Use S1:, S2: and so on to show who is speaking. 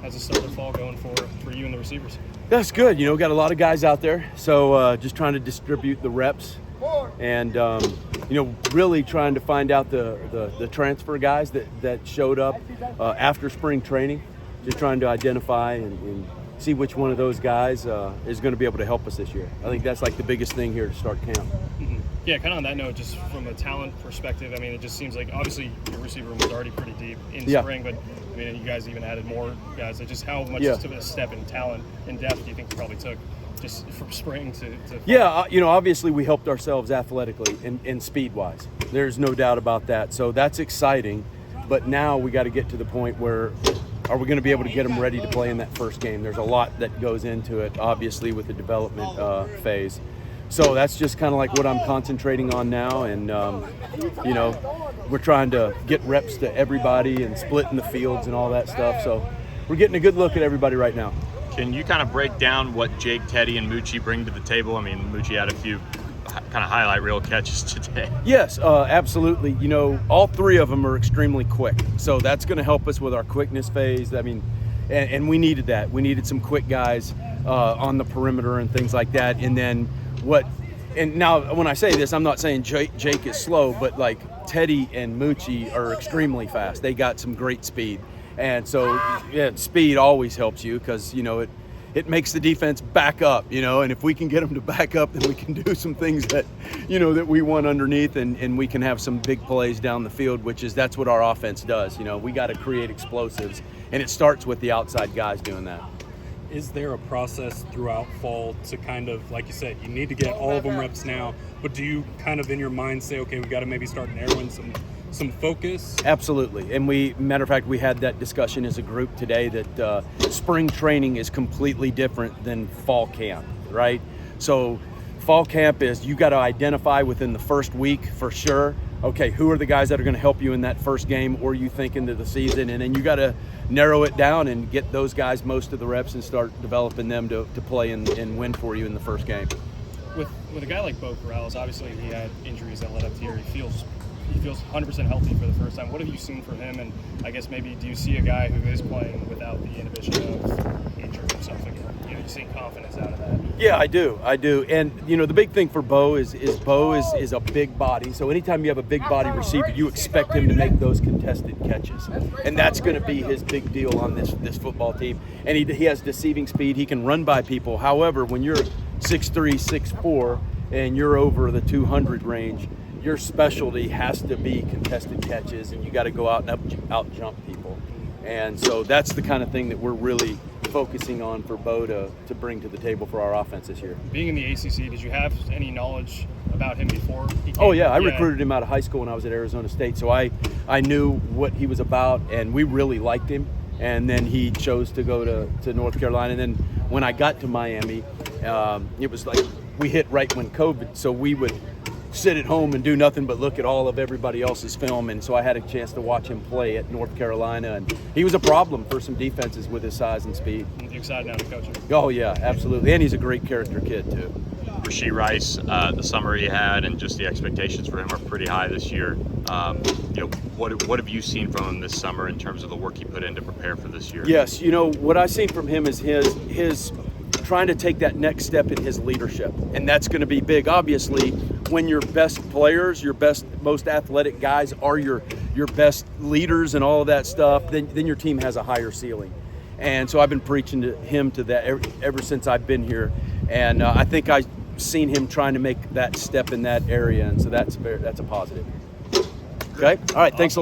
S1: how's the start of fall going for you and the receivers?
S2: That's good. Got a lot of guys out there, so just trying to distribute the reps, and really trying to find out the transfer guys that showed up after spring training. Just trying to identify and see which one of those guys is going to be able to help us this year. I think that's like the biggest thing here to start camp.
S1: Mm-hmm. Yeah, kind of on that note, just from a talent perspective, I mean, it just seems like obviously your receiver room was already pretty deep in spring, but I mean, you guys even added more guys. Just how much of a step in talent and depth do you think you probably took just from spring to fall?
S2: Yeah, obviously we helped ourselves athletically and speed-wise. There's no doubt about that. So that's exciting, but now we got to get to the point where are we going to be able to get them ready to play in that first game? There's a lot that goes into it, obviously, with the development phase. So that's just kind of like what I'm concentrating on now. And, we're trying to get reps to everybody and splitting the fields and all that stuff. So we're getting a good look at everybody right now.
S3: Can you kind of break down what Jake, Teddy, and Moochie bring to the table? I mean, Moochie had a few kind of highlight reel catches today.
S2: Yes, absolutely. All three of them are extremely quick. So that's going to help us with our quickness phase. I mean, and we needed that. We needed some quick guys on the perimeter and things like that. And then and now when I say this, I'm not saying Jake is slow, but like Teddy and Moochie are extremely fast. They got some great speed. And so speed always helps you because, it makes the defense back up, and if we can get them to back up, then we can do some things that, that we want underneath, and we can have some big plays down the field, that's what our offense does. We got to create explosives, and it starts with the outside guys doing that.
S4: Is there a process throughout fall to kind of, like you said, you need to get all of them reps now, but do you kind of in your mind say, okay, we got to maybe start narrowing some focus?
S2: Absolutely. And matter of fact, we had that discussion as a group today that spring training is completely different than fall camp, right? So fall camp is you got to identify within the first week for sure, okay, who are the guys that are going to help you in that first game or you think into the season, and then you got to narrow it down and get those guys most of the reps and start developing them to play and win for you in the first game.
S1: With a guy like Bo Corrales, obviously he had injuries that led up to here. He feels 100% healthy for the first time. What have you seen from him? And I guess maybe do you see a guy who is playing without the inhibition of injury or something? You seeing confidence out of that?
S2: Yeah, I do. And the big thing for Bo is Bo is a big body. So anytime you have a big body receiver, you expect him to make those contested catches, and that's going to be his big deal on this football team. And he has deceiving speed. He can run by people. However, when you're 6'3", 6'4", and you're over the 200 range, your specialty has to be contested catches, and you got to go out and out jump people. And so that's the kind of thing that we're really focusing on for Bo to bring to the table for our offense this year.
S1: Being in the ACC, did you have any knowledge about him before he came?
S2: Oh yeah, I recruited him out of high school when I was at Arizona State, so I knew what he was about, and we really liked him. And then he chose to go to North Carolina. And then when I got to Miami, it was like we hit right when COVID, so we would sit at home and do nothing but look at all of everybody else's film, and so I had a chance to watch him play at North Carolina, and he was a problem for some defenses with his size and speed.
S1: You excited now to coach him?
S2: Oh yeah, absolutely, and he's a great character kid too.
S3: Rashee Rice, the summer he had, and just the expectations for him are pretty high this year. What have you seen from him this summer in terms of the work he put in to prepare for this year?
S2: Yes, what I've seen from him is his trying to take that next step in his leadership, and that's going to be big. Obviously, when your best players, your most athletic guys are your best leaders and all of that stuff, then your team has a higher ceiling. And so I've been preaching to him to that ever since I've been here, and I think I've seen him trying to make that step in that area, and so that's a positive. Okay, all right, thanks a lot.